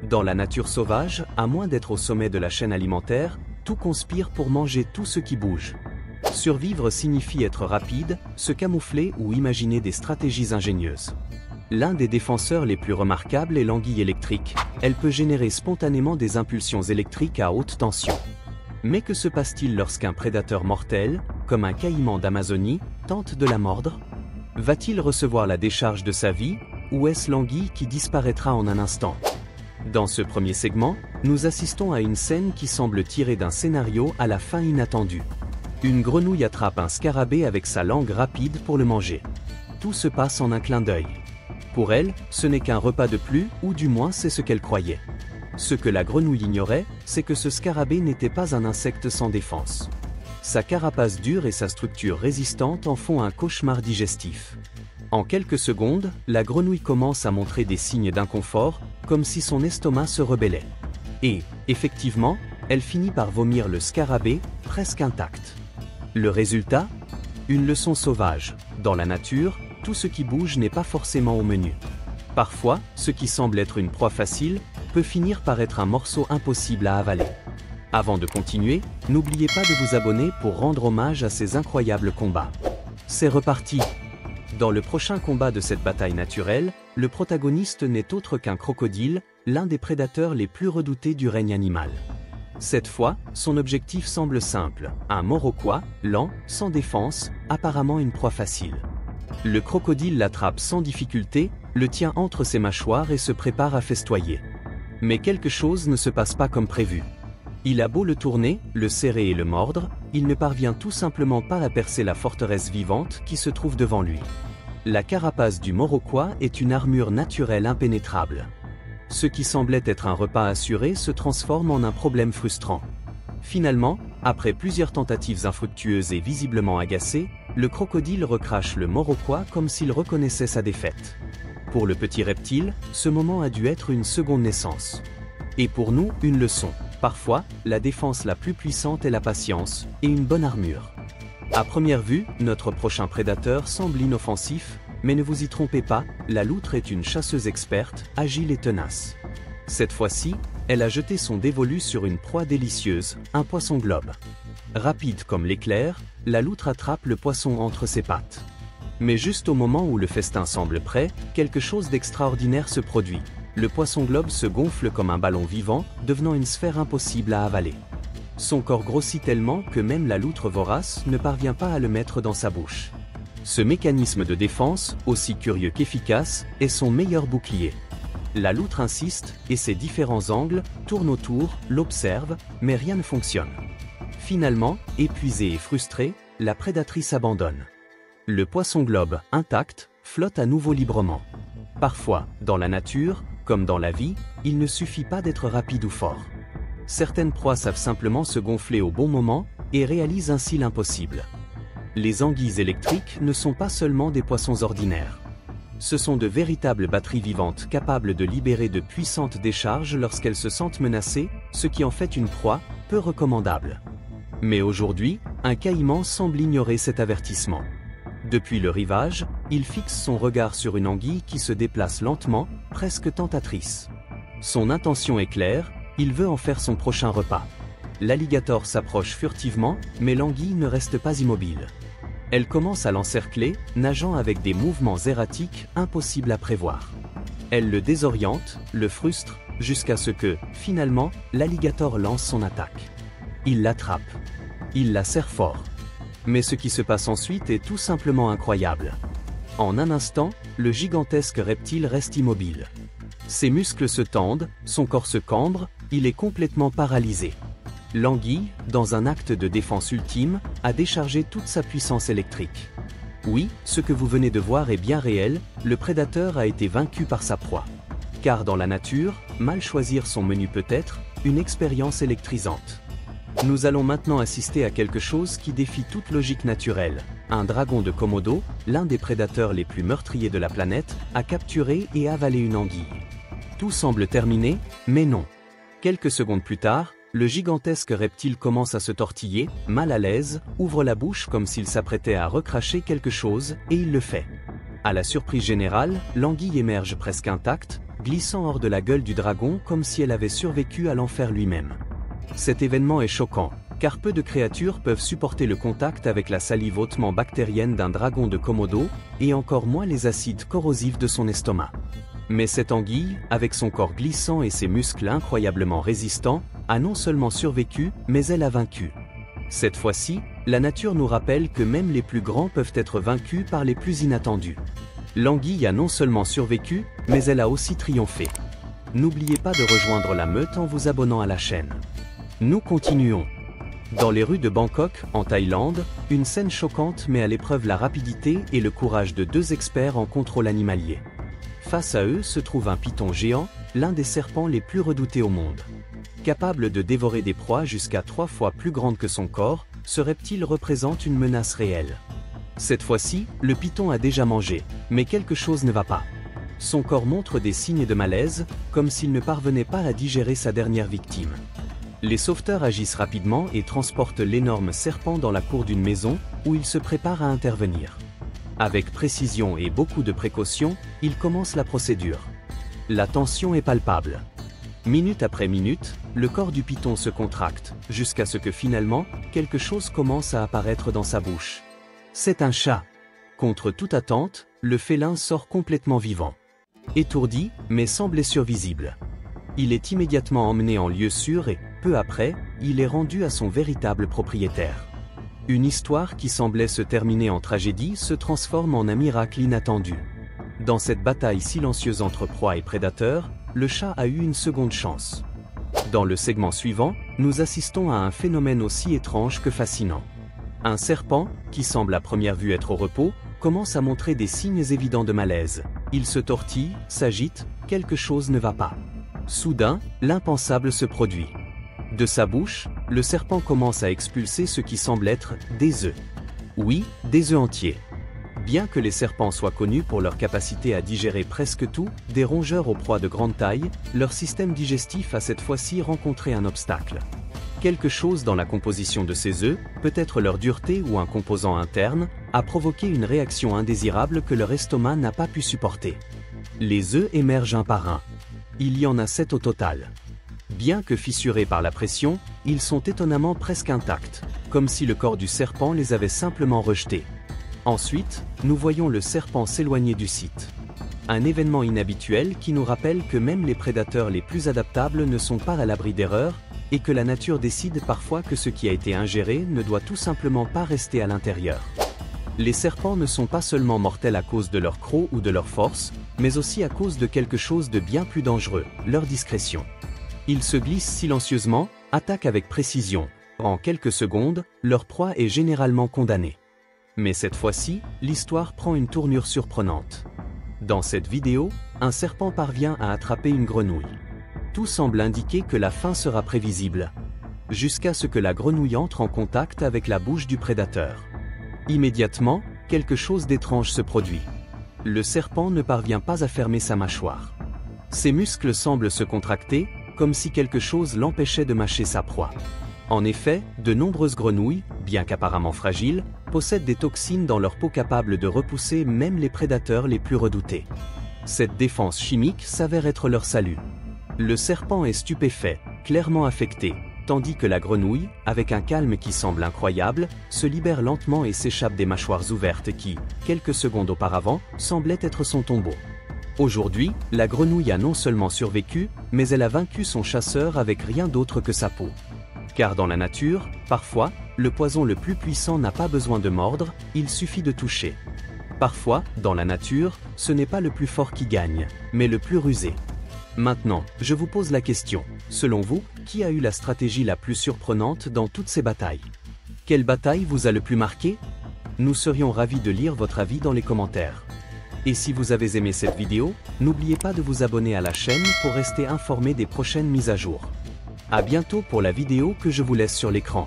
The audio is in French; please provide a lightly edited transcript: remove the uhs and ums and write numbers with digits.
Dans la nature sauvage, à moins d'être au sommet de la chaîne alimentaire, tout conspire pour manger tout ce qui bouge. Survivre signifie être rapide, se camoufler ou imaginer des stratégies ingénieuses. L'un des défenseurs les plus remarquables est l'anguille électrique. Elle peut générer spontanément des impulsions électriques à haute tension. Mais que se passe-t-il lorsqu'un prédateur mortel, comme un caïman d'Amazonie, tente de la mordre? Va-t-il recevoir la décharge de sa vie, ou est-ce l'anguille qui disparaîtra en un instant? Dans ce premier segment, nous assistons à une scène qui semble tirée d'un scénario à la fin inattendue. Une grenouille attrape un scarabée avec sa langue rapide pour le manger. Tout se passe en un clin d'œil. Pour elle, ce n'est qu'un repas de plus, ou du moins c'est ce qu'elle croyait. Ce que la grenouille ignorait, c'est que ce scarabée n'était pas un insecte sans défense. Sa carapace dure et sa structure résistante en font un cauchemar digestif. En quelques secondes, la grenouille commence à montrer des signes d'inconfort, comme si son estomac se rebellait. Et, effectivement, elle finit par vomir le scarabée, presque intact. Le résultat? Une leçon sauvage. Dans la nature, tout ce qui bouge n'est pas forcément au menu. Parfois, ce qui semble être une proie facile, peut finir par être un morceau impossible à avaler. Avant de continuer, n'oubliez pas de vous abonner pour rendre hommage à ces incroyables combats. C'est reparti! Dans le prochain combat de cette bataille naturelle, le protagoniste n'est autre qu'un crocodile, l'un des prédateurs les plus redoutés du règne animal. Cette fois, son objectif semble simple, un Maurokoa, lent, sans défense, apparemment une proie facile. Le crocodile l'attrape sans difficulté, le tient entre ses mâchoires et se prépare à festoyer. Mais quelque chose ne se passe pas comme prévu. Il a beau le tourner, le serrer et le mordre, il ne parvient tout simplement pas à percer la forteresse vivante qui se trouve devant lui. La carapace du Maurokoa est une armure naturelle impénétrable. Ce qui semblait être un repas assuré se transforme en un problème frustrant. Finalement, après plusieurs tentatives infructueuses et visiblement agacé, le crocodile recrache le Maurokoa comme s'il reconnaissait sa défaite. Pour le petit reptile, ce moment a dû être une seconde naissance. Et pour nous, une leçon. Parfois, la défense la plus puissante est la patience, et une bonne armure. À première vue, notre prochain prédateur semble inoffensif, mais ne vous y trompez pas, la loutre est une chasseuse experte, agile et tenace. Cette fois-ci, elle a jeté son dévolu sur une proie délicieuse, un poisson globe. Rapide comme l'éclair, la loutre attrape le poisson entre ses pattes. Mais juste au moment où le festin semble prêt, quelque chose d'extraordinaire se produit. Le poisson globe se gonfle comme un ballon vivant, devenant une sphère impossible à avaler. Son corps grossit tellement que même la loutre vorace ne parvient pas à le mettre dans sa bouche. Ce mécanisme de défense, aussi curieux qu'efficace, est son meilleur bouclier. La loutre insiste, et ses différents angles tournent autour, l'observent, mais rien ne fonctionne. Finalement, épuisée et frustrée, la prédatrice abandonne. Le poisson globe, intact, flotte à nouveau librement. Parfois, dans la nature, comme dans la vie, il ne suffit pas d'être rapide ou fort. Certaines proies savent simplement se gonfler au bon moment et réalisent ainsi l'impossible. Les anguilles électriques ne sont pas seulement des poissons ordinaires. Ce sont de véritables batteries vivantes capables de libérer de puissantes décharges lorsqu'elles se sentent menacées, ce qui en fait une proie peu recommandable. Mais aujourd'hui, un caïman semble ignorer cet avertissement. Depuis le rivage, il fixe son regard sur une anguille qui se déplace lentement, presque tentatrice. Son intention est claire, il veut en faire son prochain repas. L'alligator s'approche furtivement, mais l'anguille ne reste pas immobile. Elle commence à l'encercler, nageant avec des mouvements erratiques impossibles à prévoir. Elle le désoriente, le frustre, jusqu'à ce que, finalement, l'alligator lance son attaque. Il l'attrape. Il la serre fort. Mais ce qui se passe ensuite est tout simplement incroyable. En un instant, le gigantesque reptile reste immobile. Ses muscles se tendent, son corps se cambre, il est complètement paralysé. L'anguille, dans un acte de défense ultime, a déchargé toute sa puissance électrique. Oui, ce que vous venez de voir est bien réel, le prédateur a été vaincu par sa proie. Car dans la nature, mal choisir son menu peut être une expérience électrisante. Nous allons maintenant assister à quelque chose qui défie toute logique naturelle. Un dragon de Komodo, l'un des prédateurs les plus meurtriers de la planète, a capturé et avalé une anguille. Tout semble terminé, mais non. Quelques secondes plus tard, le gigantesque reptile commence à se tortiller, mal à l'aise, ouvre la bouche comme s'il s'apprêtait à recracher quelque chose, et il le fait. À la surprise générale, l'anguille émerge presque intacte, glissant hors de la gueule du dragon comme si elle avait survécu à l'enfer lui-même. Cet événement est choquant, car peu de créatures peuvent supporter le contact avec la salive hautement bactérienne d'un dragon de Komodo, et encore moins les acides corrosifs de son estomac. Mais cette anguille, avec son corps glissant et ses muscles incroyablement résistants, a non seulement survécu, mais elle a vaincu. Cette fois-ci, la nature nous rappelle que même les plus grands peuvent être vaincus par les plus inattendus. L'anguille a non seulement survécu, mais elle a aussi triomphé. N'oubliez pas de rejoindre la meute en vous abonnant à la chaîne. Nous continuons. Dans les rues de Bangkok, en Thaïlande, une scène choquante met à l'épreuve la rapidité et le courage de deux experts en contrôle animalier. Face à eux se trouve un python géant, l'un des serpents les plus redoutés au monde. Capable de dévorer des proies jusqu'à 3 fois plus grandes que son corps, ce reptile représente une menace réelle. Cette fois-ci, le python a déjà mangé, mais quelque chose ne va pas. Son corps montre des signes de malaise, comme s'il ne parvenait pas à digérer sa dernière victime. Les sauveteurs agissent rapidement et transportent l'énorme serpent dans la cour d'une maison, où ils se préparent à intervenir. Avec précision et beaucoup de précaution, ils commencent la procédure. La tension est palpable. Minute après minute, le corps du python se contracte, jusqu'à ce que finalement, quelque chose commence à apparaître dans sa bouche. C'est un chat. Contre toute attente, le félin sort complètement vivant. Étourdi, mais sans blessure visible. Il est immédiatement emmené en lieu sûr et, peu après, il est rendu à son véritable propriétaire. Une histoire qui semblait se terminer en tragédie se transforme en un miracle inattendu. Dans cette bataille silencieuse entre proie et prédateur, le chat a eu une seconde chance. Dans le segment suivant, nous assistons à un phénomène aussi étrange que fascinant. Un serpent, qui semble à première vue être au repos, commence à montrer des signes évidents de malaise. Il se tortille, s'agite, quelque chose ne va pas. Soudain, l'impensable se produit. De sa bouche, le serpent commence à expulser ce qui semble être des œufs. Oui, des œufs entiers. Bien que les serpents soient connus pour leur capacité à digérer presque tout, des rongeurs aux proies de grande taille, leur système digestif a cette fois-ci rencontré un obstacle. Quelque chose dans la composition de ces œufs, peut-être leur dureté ou un composant interne, a provoqué une réaction indésirable que leur estomac n'a pas pu supporter. Les œufs émergent un par un. Il y en a 7 au total. Bien que fissurés par la pression, ils sont étonnamment presque intacts, comme si le corps du serpent les avait simplement rejetés. Ensuite, nous voyons le serpent s'éloigner du site. Un événement inhabituel qui nous rappelle que même les prédateurs les plus adaptables ne sont pas à l'abri d'erreurs, et que la nature décide parfois que ce qui a été ingéré ne doit tout simplement pas rester à l'intérieur. Les serpents ne sont pas seulement mortels à cause de leur croc ou de leur force, mais aussi à cause de quelque chose de bien plus dangereux, leur discrétion. Ils se glissent silencieusement, attaquent avec précision. En quelques secondes, leur proie est généralement condamnée. Mais cette fois-ci, l'histoire prend une tournure surprenante. Dans cette vidéo, un serpent parvient à attraper une grenouille. Tout semble indiquer que la fin sera prévisible, jusqu'à ce que la grenouille entre en contact avec la bouche du prédateur. Immédiatement, quelque chose d'étrange se produit. Le serpent ne parvient pas à fermer sa mâchoire. Ses muscles semblent se contracter, comme si quelque chose l'empêchait de mâcher sa proie. En effet, de nombreuses grenouilles, bien qu'apparemment fragiles, possèdent des toxines dans leur peau capables de repousser même les prédateurs les plus redoutés. Cette défense chimique s'avère être leur salut. Le serpent est stupéfait, clairement affecté, tandis que la grenouille, avec un calme qui semble incroyable, se libère lentement et s'échappe des mâchoires ouvertes qui, quelques secondes auparavant, semblaient être son tombeau. Aujourd'hui, la grenouille a non seulement survécu, mais elle a vaincu son chasseur avec rien d'autre que sa peau. Car dans la nature, parfois, le poison le plus puissant n'a pas besoin de mordre, il suffit de toucher. Parfois, dans la nature, ce n'est pas le plus fort qui gagne, mais le plus rusé. Maintenant, je vous pose la question, selon vous, qui a eu la stratégie la plus surprenante dans toutes ces batailles? Quelle bataille vous a le plus marqué? Nous serions ravis de lire votre avis dans les commentaires. Et si vous avez aimé cette vidéo, n'oubliez pas de vous abonner à la chaîne pour rester informé des prochaines mises à jour. À bientôt pour la vidéo que je vous laisse sur l'écran.